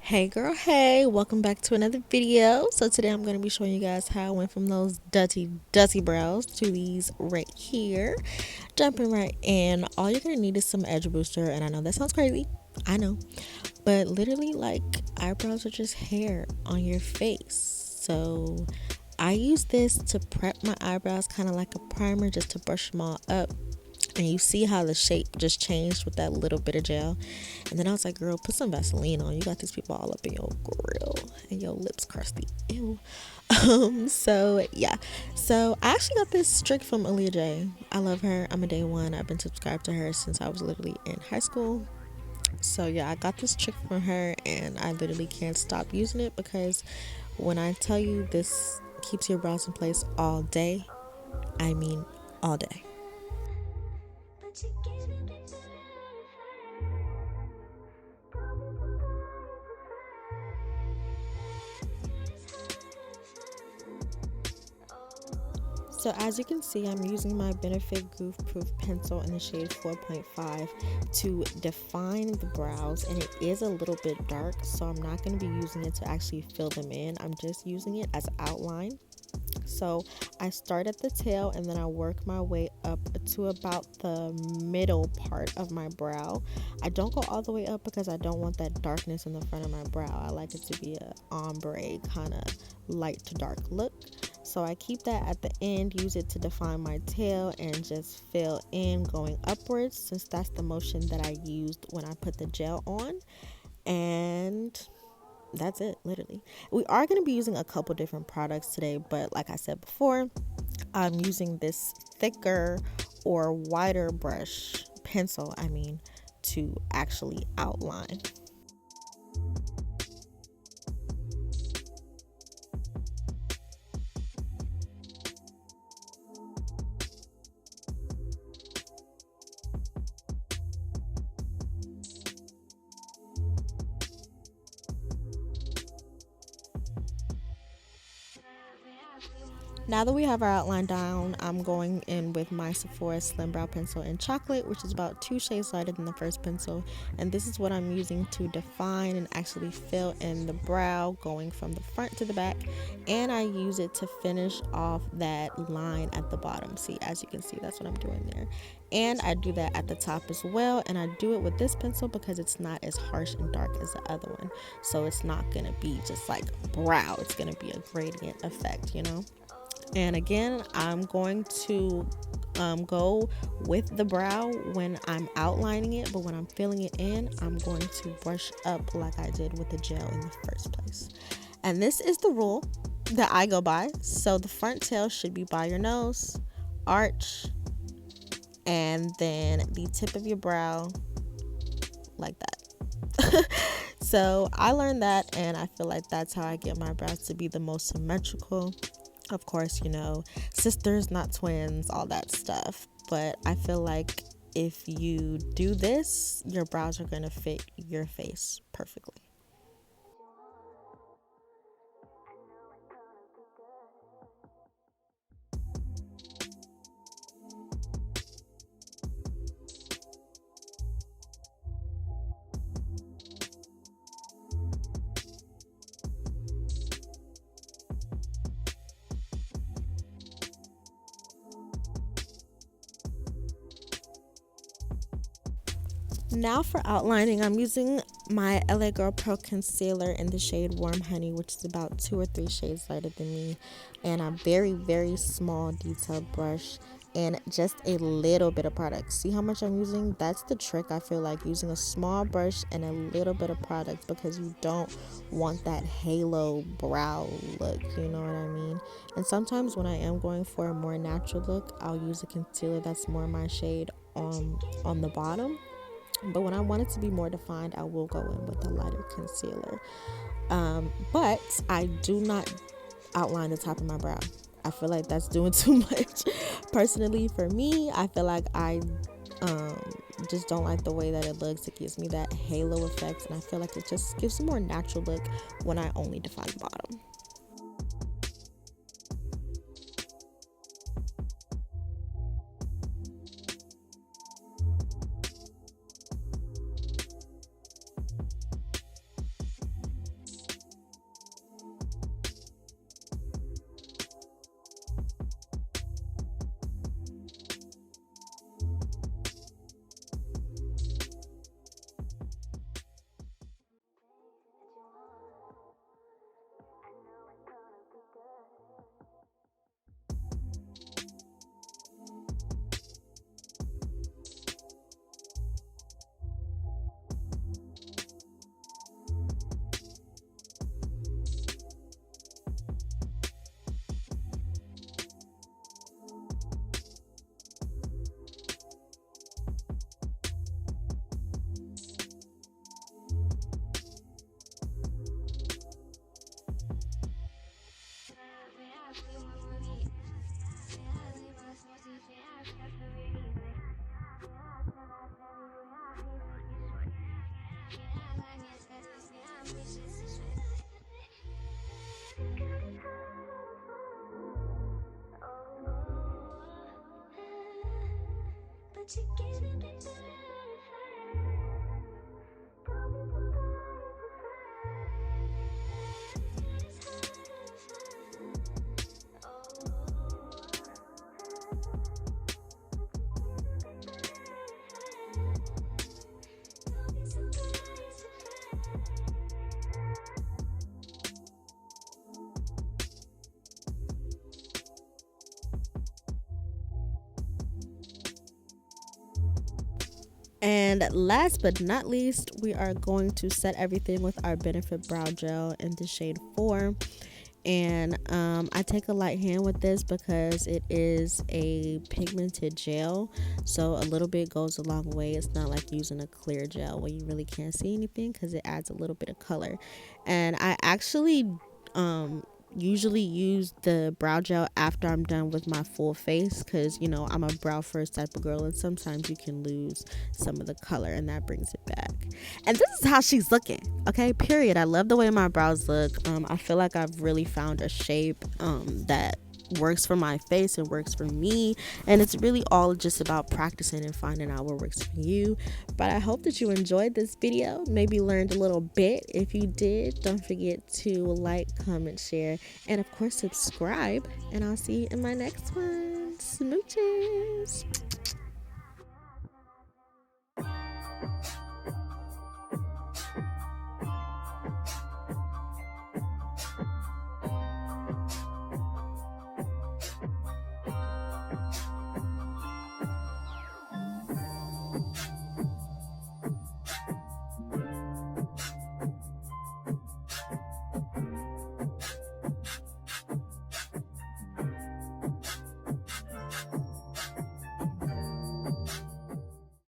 Hey girl, hey, welcome back to another video. So today I'm going to be showing you guys how I went from those dusty brows to these right here. Jumping right in, all you're going to need is some Edgebooster, and I know that sounds crazy, I know, but literally like eyebrows are just hair on your face. So I use this to prep my eyebrows, kind of like a primer, just to brush them all up. And you see how the shape just changed with that little bit of gel. And then I was like, girl, put some Vaseline on. You got these people all up in your grill and your lips crusty. Ew. So yeah. So I actually got this trick from Aaliyah J. I love her. I'm a day one. I've been subscribed to her since I was literally in high school. So yeah, I got this trick from her and I literally can't stop using it because when I tell you this keeps your brows in place all day, I mean all day. So as you can see, I'm using my Benefit Goof Proof pencil in the shade 4.5 to define the brows, and it is a little bit dark, so I'm not going to be using it to actually fill them in. I'm just using it as an outline. So I start at the tail and then I work my way up to about the middle part of my brow. I don't go all the way up because I don't want that darkness in the front of my brow. I like it to be a ombre kind of light to dark look. So I keep that at the end, use it to define my tail and just fill in going upwards, since that's the motion that I used when I put the gel on. And that's it, literally. We are going to be using a couple different products today, but like I said before, I'm using this thicker or wider brush pencil, to actually outline. Now that we have our outline down, I'm going in with my Sephora Slim Brow Pencil in Chocolate, which is about 2 shades lighter than the first pencil. And this is what I'm using to define and actually fill in the brow, going from the front to the back. And I use it to finish off that line at the bottom. See, as you can see, that's what I'm doing there. And I do that at the top as well. And I do it with this pencil because it's not as harsh and dark as the other one. So it's not going to be just like brow. It's going to be a gradient effect, you know? And again, I'm going to go with the brow when I'm outlining it, but when I'm filling it in, I'm going to brush up like I did with the gel in the first place. And this is the rule that I go by. So the front tail should be by your nose, arch, and then the tip of your brow like that. So I learned that, and I feel like that's how I get my brows to be the most symmetrical. Of course, you know, sisters, not twins, all that stuff. But I feel like if you do this, your brows are going to fit your face perfectly. Now for outlining, I'm using my LA Girl Pro Concealer in the shade Warm Honey, which is about 2 or 3 shades lighter than me, and a very, very small detailed brush and just a little bit of product. See how much I'm using? That's the trick, I feel like, using a small brush and a little bit of product, because you don't want that halo brow look, you know what I mean? And sometimes when I am going for a more natural look, I'll use a concealer that's more my shade on the bottom. But when I want it to be more defined, I will go in with a lighter concealer. But I do not outline the top of my brow. I feel like that's doing too much. Personally, for me, I feel like I just don't like the way that it looks. It gives me that halo effect, and I feel like it just gives a more natural look when I only define the bottom. And last but not least, we are going to set everything with our Benefit Brow Gel in the shade 4. And I take a light hand with this because it is a pigmented gel, so a little bit goes a long way. It's not like using a clear gel where you really can't see anything, because it adds a little bit of color. And I actually usually use the brow gel after I'm done with my full face, because you know I'm a brow first type of girl, and sometimes you can lose some of the color, and that brings it back. And this is how she's looking, okay, period. I love the way my brows look. I feel like I've really found a shape that works for my face and works for me, and it's really all just about practicing and finding out what works for you. But I hope that you enjoyed this video, maybe learned a little bit. If you did, don't forget to like, comment, share, and of course subscribe, and I'll see you in my next one. Smooches.